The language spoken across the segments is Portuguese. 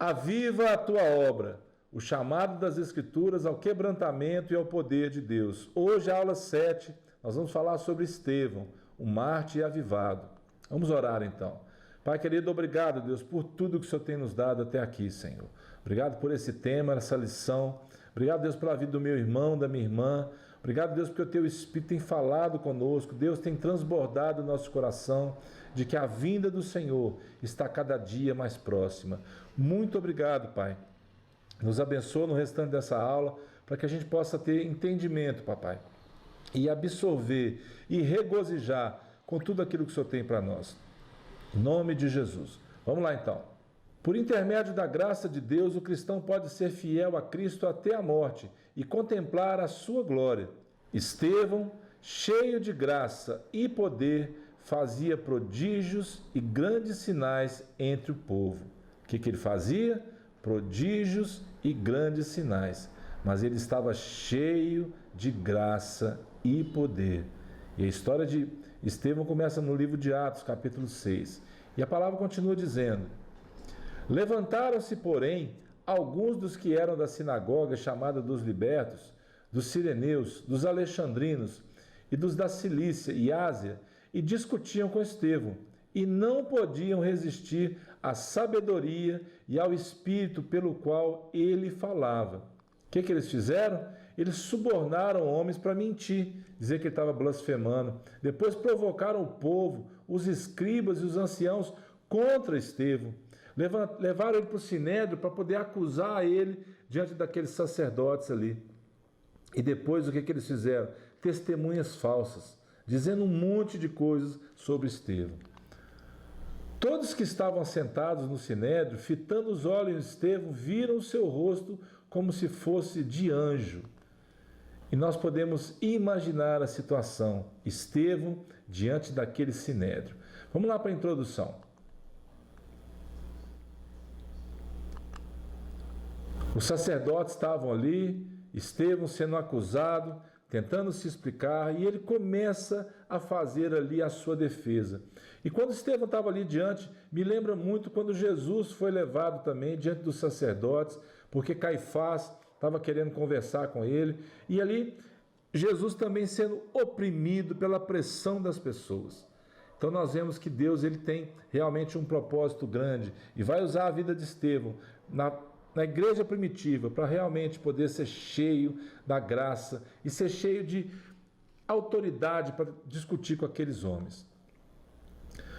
Aviva a tua obra, o chamado das Escrituras ao quebrantamento e ao poder de Deus. Hoje, a aula 7, nós vamos falar sobre Estevão, o mártir avivado. Vamos orar então. Pai querido, obrigado, Deus, por tudo que o Senhor tem nos dado até aqui, Senhor. Obrigado por esse tema, essa lição. Obrigado, Deus, pela vida do meu irmão, da minha irmã. Obrigado, Deus, porque o Teu Espírito tem falado conosco. Deus tem transbordado o nosso coração de que a vinda do Senhor está cada dia mais próxima. Muito obrigado, Pai. Nos abençoa no restante dessa aula para que a gente possa ter entendimento, Papai, e absorver e regozijar com tudo aquilo que o Senhor tem para nós. Em nome de Jesus. Vamos lá então. Por intermédio da graça de Deus, o cristão pode ser fiel a Cristo até a morte e contemplar a sua glória. Estevão, cheio de graça e poder, fazia prodígios e grandes sinais entre o povo. O que ele fazia? Prodígios e grandes sinais. Mas ele estava cheio de graça e poder. E a história de Estevão começa no livro de Atos, capítulo 6. E a palavra continua dizendo: levantaram-se, porém, alguns dos que eram da sinagoga chamada dos libertos, dos sireneus, dos alexandrinos e dos da Cilícia e Ásia, e discutiam com Estevão, e não podiam resistir à sabedoria e ao espírito pelo qual ele falava. O que eles fizeram? Eles subornaram homens para mentir, dizer que ele estava blasfemando. Depois provocaram o povo, os escribas e os anciãos contra Estevão. Levaram ele para o sinédrio para poder acusar ele diante daqueles sacerdotes ali. E depois o que eles fizeram? Testemunhas falsas, dizendo um monte de coisas sobre Estevão. Todos que estavam sentados no sinédrio, fitando os olhos em Estevão, viram o seu rosto como se fosse de anjo. E nós podemos imaginar a situação, Estevão diante daquele sinédrio. Vamos lá para a introdução. Os sacerdotes estavam ali, Estevão sendo acusado, tentando se explicar, e ele começa a fazer ali a sua defesa. E quando Estevão estava ali diante, me lembra muito quando Jesus foi levado também diante dos sacerdotes, porque Caifás estava querendo conversar com ele, e ali Jesus também sendo oprimido pela pressão das pessoas. Então nós vemos que Deus ele tem realmente um propósito grande, e vai usar a vida de Estevão na igreja primitiva, para realmente poder ser cheio da graça e ser cheio de autoridade para discutir com aqueles homens.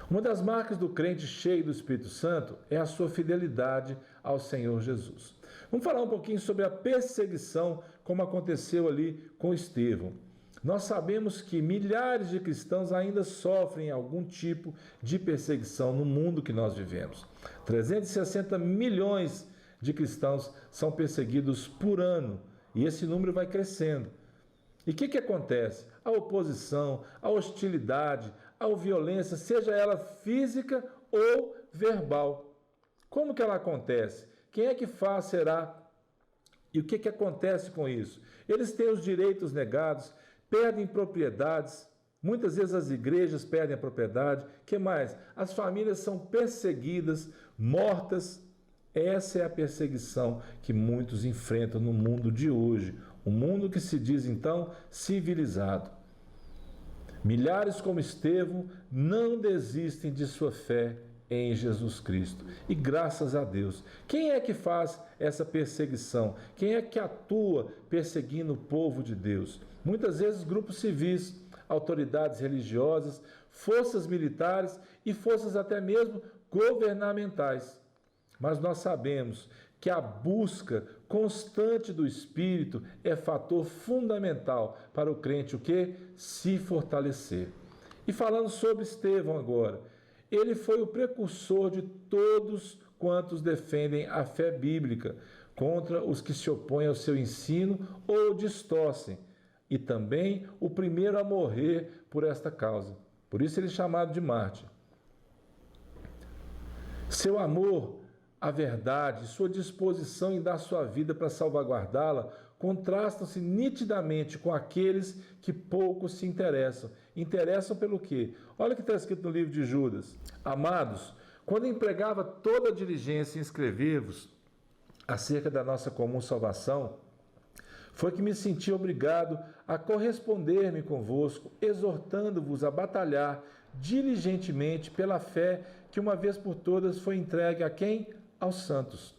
Uma das marcas do crente cheio do Espírito Santo é a sua fidelidade ao Senhor Jesus. Vamos falar um pouquinho sobre a perseguição, como aconteceu ali com Estevão. Nós sabemos que milhares de cristãos ainda sofrem algum tipo de perseguição no mundo que nós vivemos. 360 milhões de cristãos são perseguidos por ano, e esse número vai crescendo. E o que acontece? A oposição, a hostilidade, a violência, seja ela física ou verbal. Como que ela acontece? Quem é que faz será? E o que acontece com isso? Eles têm os direitos negados, perdem propriedades, muitas vezes as igrejas perdem a propriedade. O que mais? As famílias são perseguidas, mortas. Essa é a perseguição que muitos enfrentam no mundo de hoje, um mundo que se diz então civilizado. Milhares como Estevão não desistem de sua fé em Jesus Cristo. E graças a Deus. Quem é que faz essa perseguição? Quem é que atua perseguindo o povo de Deus? Muitas vezes grupos civis, autoridades religiosas, forças militares e forças até mesmo governamentais. Mas nós sabemos que a busca constante do Espírito é fator fundamental para o crente o quê? Se fortalecer. E falando sobre Estevão agora, ele foi o precursor de todos quantos defendem a fé bíblica contra os que se opõem ao seu ensino ou distorcem, e também o primeiro a morrer por esta causa. Por isso ele é chamado de mártir. Seu amor a verdade, sua disposição em dar sua vida para salvaguardá-la, contrastam-se nitidamente com aqueles que pouco se interessam. Interessam pelo quê? Olha o que está escrito no livro de Judas. Amados, quando empregava toda a diligência em escrever-vos, acerca da nossa comum salvação, foi que me senti obrigado a corresponder-me convosco, exortando-vos a batalhar diligentemente pela fé que uma vez por todas foi entregue a quem? Aos santos.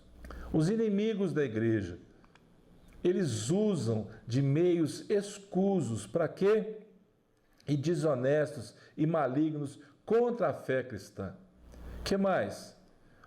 Os inimigos da igreja, eles usam de meios escusos para quê? E desonestos e malignos contra a fé cristã. Que mais?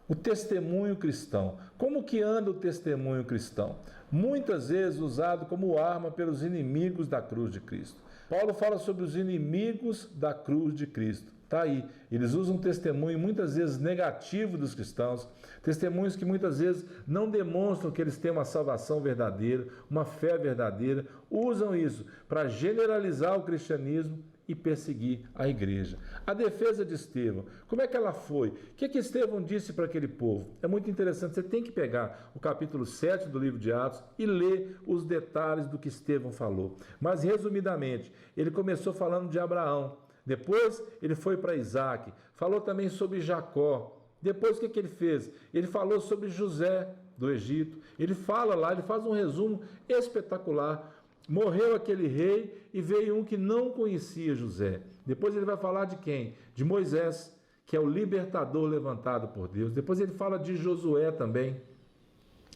O testemunho cristão. Como que anda o testemunho cristão? Muitas vezes usado como arma pelos inimigos da cruz de Cristo. Paulo fala sobre os inimigos da cruz de Cristo. Está aí. Eles usam um testemunho muitas vezes negativo dos cristãos, testemunhos que muitas vezes não demonstram que eles têm uma salvação verdadeira, uma fé verdadeira. Usam isso para generalizar o cristianismo e perseguir a igreja. A defesa de Estevão, como é que ela foi? O que Estevão disse para aquele povo? É muito interessante, você tem que pegar o capítulo 7 do livro de Atos e ler os detalhes do que Estevão falou. Mas, resumidamente, ele começou falando de Abraão, depois ele foi para Isaac, falou também sobre Jacó. Depois o que ele fez? Ele falou sobre José do Egito, ele fala lá, ele faz um resumo espetacular. Morreu aquele rei e veio um que não conhecia José. Depois ele vai falar de quem? De Moisés, que é o libertador levantado por Deus. Depois ele fala de Josué também.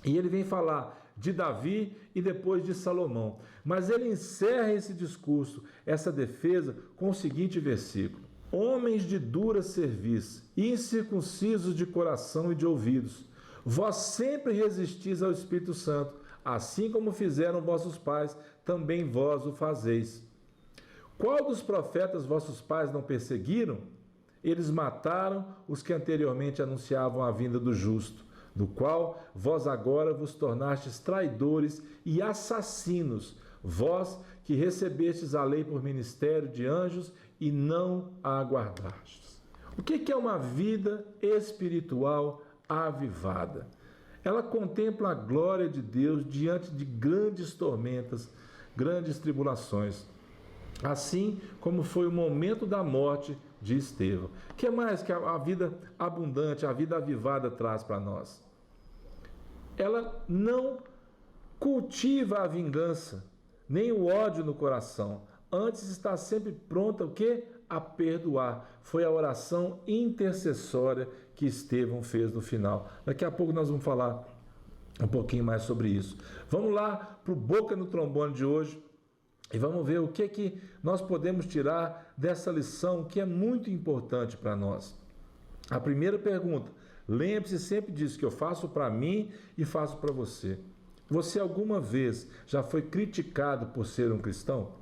E ele vem falar de Davi e depois de Salomão. Mas ele encerra esse discurso, essa defesa, com o seguinte versículo: homens de dura cerviz, incircuncisos de coração e de ouvidos, vós sempre resistis ao Espírito Santo, assim como fizeram vossos pais, também vós o fazeis. Qual dos profetas vossos pais não perseguiram? Eles mataram os que anteriormente anunciavam a vinda do justo, do qual vós agora vos tornastes traidores e assassinos, vós que recebestes a lei por ministério de anjos e não a aguardastes. O que é uma vida espiritual avivada? Ela contempla a glória de Deus diante de grandes tormentas, grandes tribulações. Assim como foi o momento da morte de Estevão. O que mais que a vida abundante, a vida avivada traz para nós? Ela não cultiva a vingança, nem o ódio no coração. Antes está sempre pronta o quê? A perdoar. Foi a oração intercessória que Estevão fez no final. Daqui a pouco nós vamos falar um pouquinho mais sobre isso. Vamos lá para o Boca no Trombone de hoje e vamos ver o que nós podemos tirar dessa lição que é muito importante para nós. A primeira pergunta: lembre-se sempre disso, que eu faço para mim e faço para você. Você alguma vez já foi criticado por ser um cristão?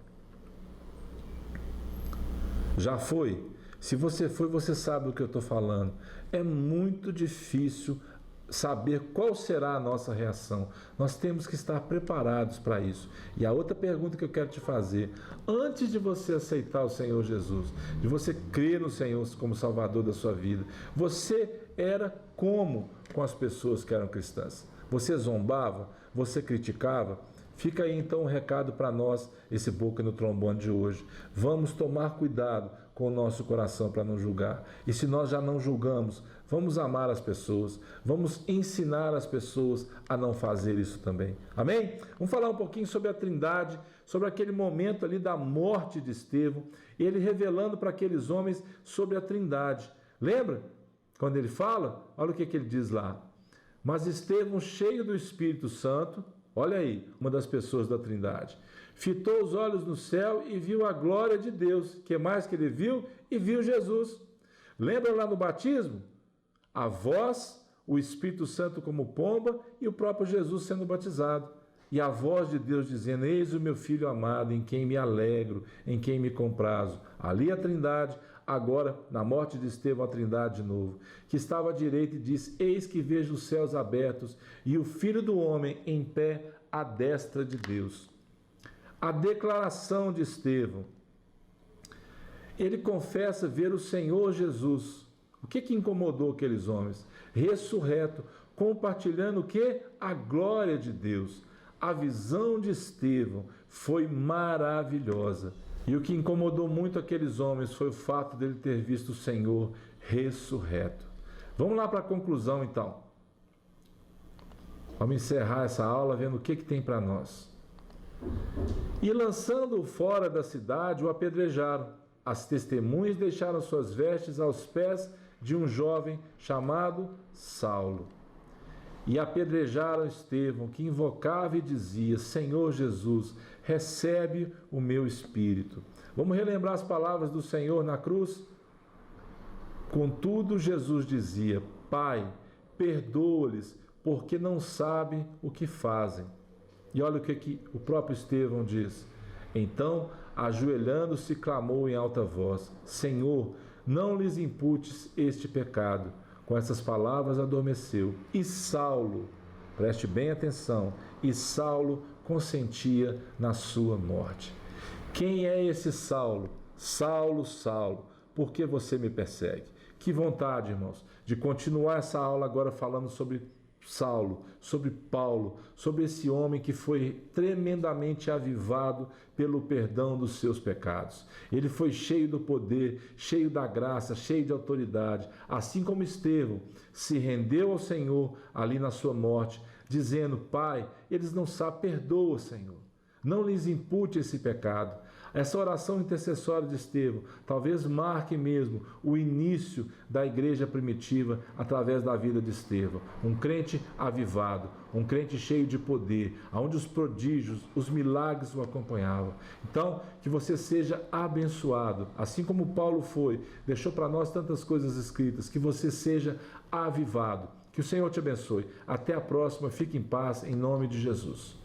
Já foi? Se você foi, você sabe do que eu estou falando. É muito difícil saber qual será a nossa reação. Nós temos que estar preparados para isso. E a outra pergunta que eu quero te fazer: antes de você aceitar o Senhor Jesus, de você crer no Senhor como Salvador da sua vida, você era como com as pessoas que eram cristãs? Você zombava? Você criticava? Fica aí então um recado para nós, esse Boca no Trombone de hoje. Vamos tomar cuidado com o nosso coração para não julgar. E se nós já não julgamos, vamos amar as pessoas, vamos ensinar as pessoas a não fazer isso também. Amém? Vamos falar um pouquinho sobre a Trindade, sobre aquele momento ali da morte de Estevão, ele revelando para aqueles homens sobre a Trindade. Lembra? Quando ele fala, olha o que ele diz lá. Mas Estevão, cheio do Espírito Santo, olha aí, uma das pessoas da Trindade, fitou os olhos no céu e viu a glória de Deus. O que mais que ele viu? E viu Jesus. Lembra lá no batismo? A voz, o Espírito Santo como pomba e o próprio Jesus sendo batizado. E a voz de Deus dizendo: eis o meu Filho amado, em quem me alegro, em quem me comprazo. Ali a Trindade. Agora, na morte de Estevão, a Trindade de novo, que estava à direita e disse: eis que vejo os céus abertos e o Filho do Homem em pé à destra de Deus. A declaração de Estevão. Ele confessa ver o Senhor Jesus. O que incomodou aqueles homens? Ressurreto, compartilhando o quê? A glória de Deus. A visão de Estevão foi maravilhosa. E o que incomodou muito aqueles homens foi o fato dele ter visto o Senhor ressurreto. Vamos lá para a conclusão, então. Vamos encerrar essa aula vendo o que tem para nós. E lançando-o fora da cidade, o apedrejaram. As testemunhas deixaram suas vestes aos pés de um jovem chamado Saulo. E apedrejaram Estevão, que invocava e dizia: Senhor Jesus, recebe o meu espírito. Vamos relembrar as palavras do Senhor na cruz? Contudo, Jesus dizia: Pai, perdoa-lhes, porque não sabem o que fazem. E olha o que o próprio Estevão diz. Então, ajoelhando-se, clamou em alta voz: Senhor, não lhes imputes este pecado. Com essas palavras adormeceu. E Saulo, preste bem atenção, e Saulo consentia na sua morte. Quem é esse Saulo? Saulo, Saulo, por que você me persegue? Que vontade, irmãos, de continuar essa aula agora falando sobre Saulo, sobre Paulo, sobre esse homem que foi tremendamente avivado pelo perdão dos seus pecados. Ele foi cheio do poder, cheio da graça, cheio de autoridade, assim como Estevão se rendeu ao Senhor ali na sua morte, dizendo: Pai, eles não sabem, perdoa, Senhor, não lhes impute esse pecado. Essa oração intercessória de Estevão talvez marque mesmo o início da igreja primitiva através da vida de Estevão. Um crente avivado, um crente cheio de poder, onde os prodígios, os milagres o acompanhavam. Então, que você seja abençoado, assim como Paulo foi, deixou para nós tantas coisas escritas, que você seja avivado. Que o Senhor te abençoe. Até a próxima, fique em paz, em nome de Jesus.